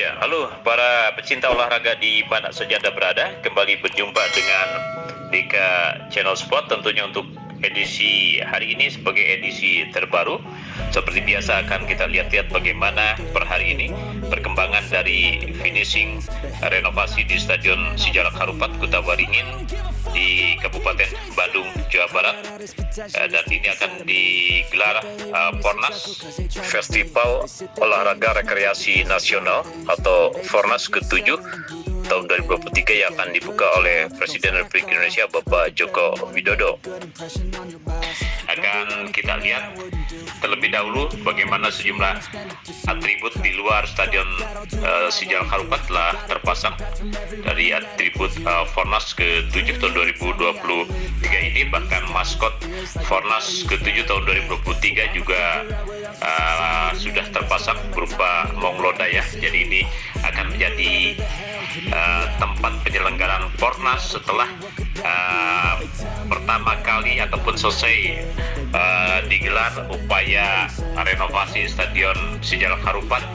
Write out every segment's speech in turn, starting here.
Ya, halo para pecinta olahraga di mana saja Anda berada. Kembali berjumpa dengan Dika Channel Sport, tentunya untuk edisi hari ini sebagai edisi terbaru. Seperti biasa akan kita lihat-lihat bagaimana per hari ini perkembangan dari finishing renovasi di Stadion Sijalak Harupat Kuta Waringin di Kabupaten Bandung, Jawa Barat. Dan ini akan digelar Fornas, Festival Olahraga Rekreasi Nasional atau Fornas ke-7 tahun 2023 yang akan dibuka oleh Presiden Republik Indonesia Bapak Joko Widodo. Akan kita lihat terlebih dahulu bagaimana sejumlah atribut di luar Stadion Sijalak Harupat telah terpasang. Dari atribut Fornas ke-7 tahun 2023 ini, bahkan maskot Fornas ke-7 tahun 2023 juga sudah terpasang berupa Maung Lodaya. Jadi ini akan menjadi tempat penyelenggaraan Fornas setelah pertama kali ataupun selesai digelar upaya renovasi Stadion Sijalak Harupat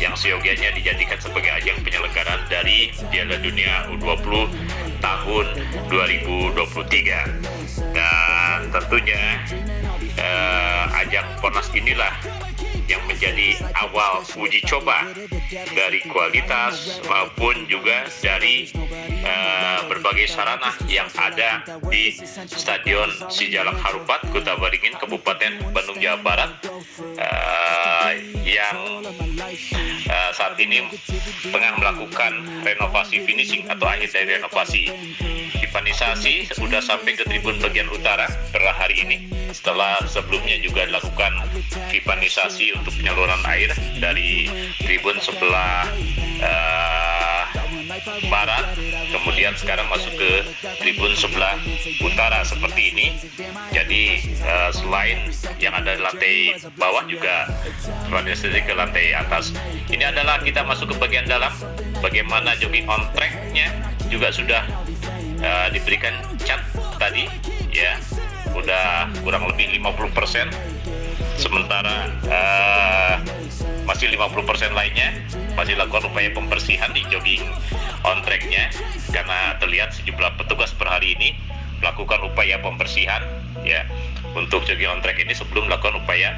yang seyogianya dijadikan sebagai ajang penyelenggaraan dari Piala Dunia U20 tahun 2023. Dan tentunya ajang Fornas inilah yang menjadi awal uji coba dari kualitas maupun juga dari berbagai sarana yang ada di Stadion Sijalak Harupat Kuta Waringin, Kabupaten Bandung, Jawa Barat, yang saat ini tengah melakukan renovasi finishing atau akhir dari renovasi. Pipanisasi sudah sampai ke tribun bagian utara per hari ini, setelah sebelumnya juga dilakukan pipanisasi untuk penyaluran air dari tribun sebelah barat, kemudian sekarang masuk ke tribun sebelah utara seperti ini. Jadi selain yang ada di lantai bawah juga pipanisasi ke lantai atas. Ini adalah kita masuk ke bagian dalam, bagaimana jogging on track-nya juga sudah diberikan cat tadi ya, udah kurang lebih 50%, sementara masih 50% lainnya masih lakukan upaya pembersihan di jogging on track-nya, karena terlihat sejumlah petugas per hari ini melakukan upaya pembersihan ya untuk jogging on track ini sebelum melakukan upaya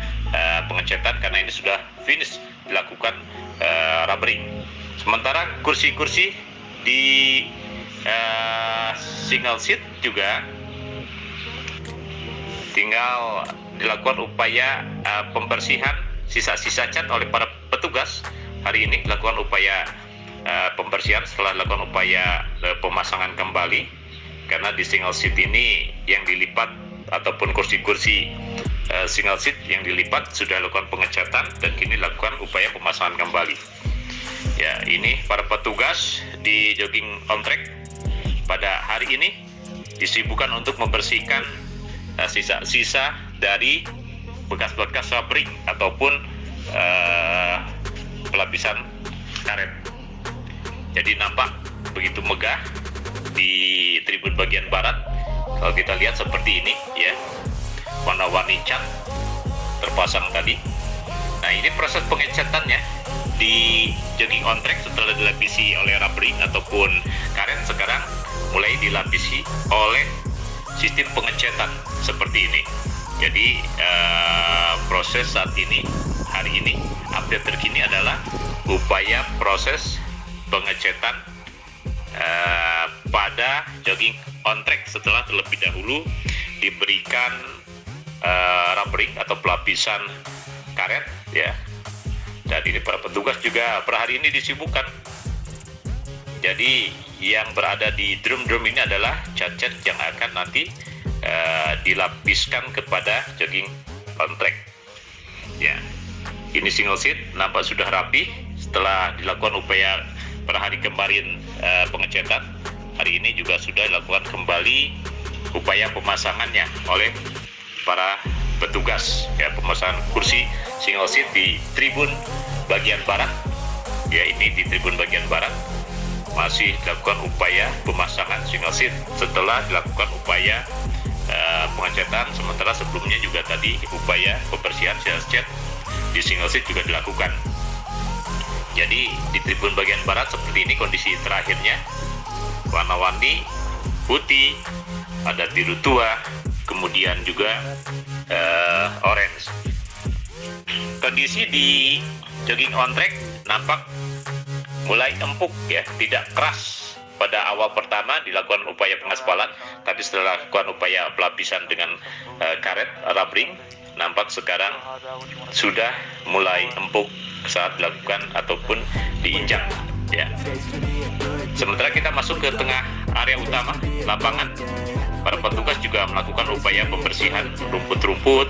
pengecetan, karena ini sudah finish dilakukan rubbering. Sementara kursi-kursi di single seat juga tinggal dilakukan upaya pembersihan sisa-sisa cat oleh para petugas. Hari ini dilakukan upaya pembersihan setelah dilakukan upaya pemasangan kembali, karena di single seat ini yang dilipat ataupun kursi-kursi single seat yang dilipat sudah dilakukan pengecatan dan kini dilakukan upaya pemasangan kembali. Ya, ini para petugas di jogging on track pada hari ini disibukkan untuk membersihkan sisa-sisa dari bekas-bekas rubbering ataupun pelapisan karet. Jadi nampak begitu megah di tribun bagian barat. Kalau kita lihat seperti ini ya, warna-warni cat terpasang tadi. Nah, ini proses pengecatannya di jogging on track setelah dilapisi oleh rubbering ataupun karet, sekarang mulai dilapisi oleh sistem pengecatan seperti ini. Jadi proses saat ini, hari ini, update terkini adalah upaya proses pengecatan pada jogging on track setelah terlebih dahulu diberikan rubbering atau pelapisan karet ya. Dan ini para petugas juga per hari ini disibukkan. Jadi yang berada di drum-drum ini adalah cat-cat yang akan nanti dilapiskan kepada jogging on track. Ya, ini single seat nampak sudah rapi setelah dilakukan upaya per hari kemarin pengecatan. Hari ini juga sudah dilakukan kembali upaya pemasangannya oleh para petugas ya, pemasangan kursi single seat di tribun bagian barat. Ya, ini di tribun bagian barat masih dilakukan upaya pemasangan single seat setelah dilakukan upaya pengecatan, sementara sebelumnya juga tadi upaya pembersihan sales cat di single seat juga dilakukan. Jadi di tribun bagian barat seperti ini kondisi terakhirnya, warna-warni putih, ada biru tua, kemudian juga orange. Kondisi di jogging on track nampak mulai empuk ya, tidak keras. Pada awal pertama dilakukan upaya pengaspalan, tapi setelah dilakukan upaya pelapisan dengan karet rubbering, nampak sekarang sudah mulai empuk saat dilakukan ataupun diinjak ya. Sementara kita masuk ke tengah area utama lapangan, para petugas juga melakukan upaya pembersihan rumput-rumput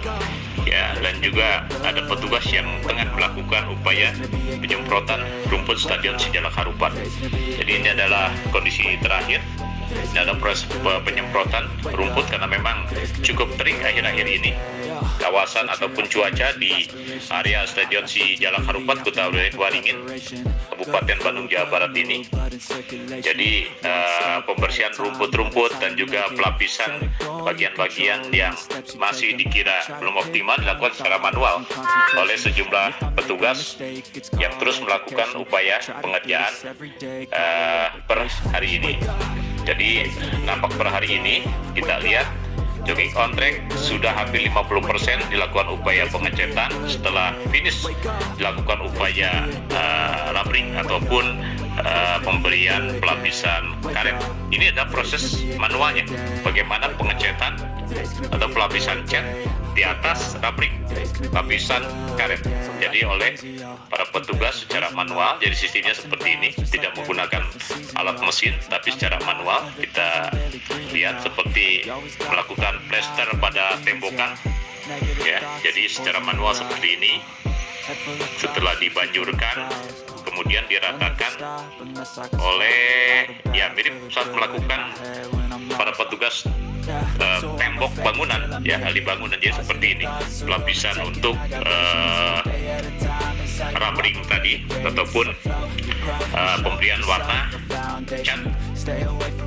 ya, dan juga ada petugas yang tengah melakukan upaya penyemprotan rumput Stadion Sijalak Harupat. Jadi ini adalah kondisi terakhir. Ini adalah proses penyemprotan rumput karena memang cukup terik akhir-akhir ini. Kawasan ataupun cuaca di area Stadion Sijalak Harupat, Kota Waringin, Kabupaten Bandung, Jawa Barat ini. Jadi pembersihan rumput-rumput dan juga pelapisan bagian-bagian yang masih dikira belum optimal dilakukan secara manual oleh sejumlah petugas yang terus melakukan upaya pengerjaan per hari ini. Jadi nampak per hari ini kita lihat jogging on track sudah hampir 50% dilakukan upaya pengecetan. Setelah finish dilakukan upaya rubbering ataupun pemberian pelapisan karet. Ini adalah proses manualnya, bagaimana pengecetan atau pelapisan cat di atas rubbering, lapisan karet. Jadi oleh para petugas secara manual. Jadi sistemnya seperti ini, tidak menggunakan alat mesin tapi secara manual. Kita lihat seperti melakukan plester pada tembokan ya. Jadi secara manual seperti ini. Setelah dibanjurkan, kemudian diratakan oleh ya mirip saat melakukan para petugas tembok bangunan ya, ahli bangunan. Jadi seperti ini lapisan untuk rubbering tadi ataupun pemberian warna cat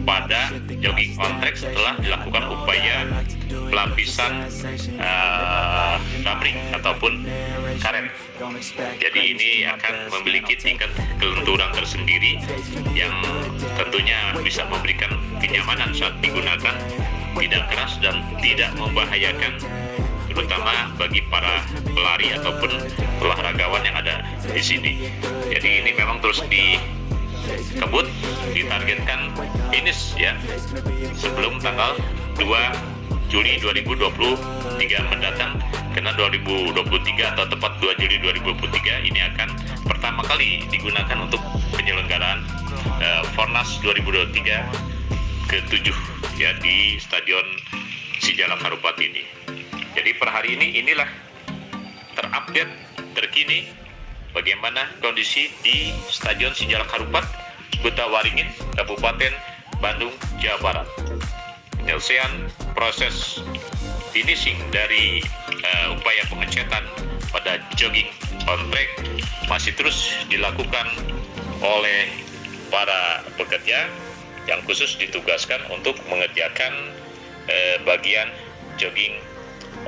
pada jogging on track setelah dilakukan upaya pelapisan rubbering ataupun karet. Jadi ini akan memiliki tingkat kelenturan tersendiri yang tentunya bisa memberikan kenyamanan saat digunakan, tidak keras dan tidak membahayakan, terutama bagi para pelari ataupun olahragawan yang ada di sini. Jadi ini memang terus dikebut, ditargetkan finish ya sebelum tanggal 2 Juli 2023 mendatang, karena 2023 atau tepat 2 Juli 2023 ini akan pertama kali digunakan untuk penyelenggaraan Fornas 2023 ke-7 ya di Stadion Sijalak Harupat ini. Jadi per hari ini inilah terupdate terkini bagaimana kondisi di Stadion Sijalak Harupat, Kota Waringin, Kabupaten Bandung, Jawa Barat. Penyelesaian proses finishing dari upaya pengecetan pada jogging on track masih terus dilakukan oleh para pekerja yang khusus ditugaskan untuk mengerjakan bagian jogging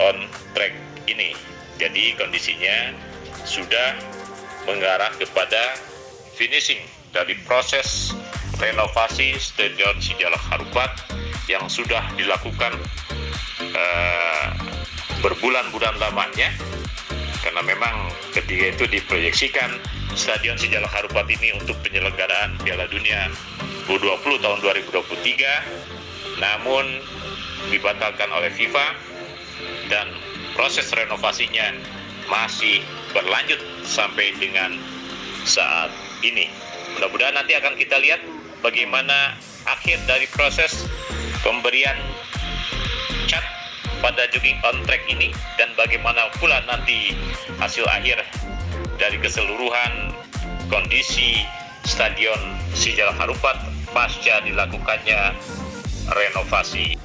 on track ini. Jadi kondisinya sudah mengarah kepada finishing dari proses renovasi Stadion Sijalak Harupat yang sudah dilakukan berbulan-bulan lamanya, karena memang ketika itu diproyeksikan Stadion Sijalak Harupat ini untuk penyelenggaraan Piala Dunia U20 tahun 2023, namun dibatalkan oleh FIFA dan proses renovasinya masih berlanjut sampai dengan saat ini. Mudah-mudahan nanti akan kita lihat bagaimana akhir dari proses pemberian cat pada jogging on track ini, dan bagaimana pula nanti hasil akhir dari keseluruhan kondisi Stadion Sijalak Harupat pasca dilakukannya renovasi.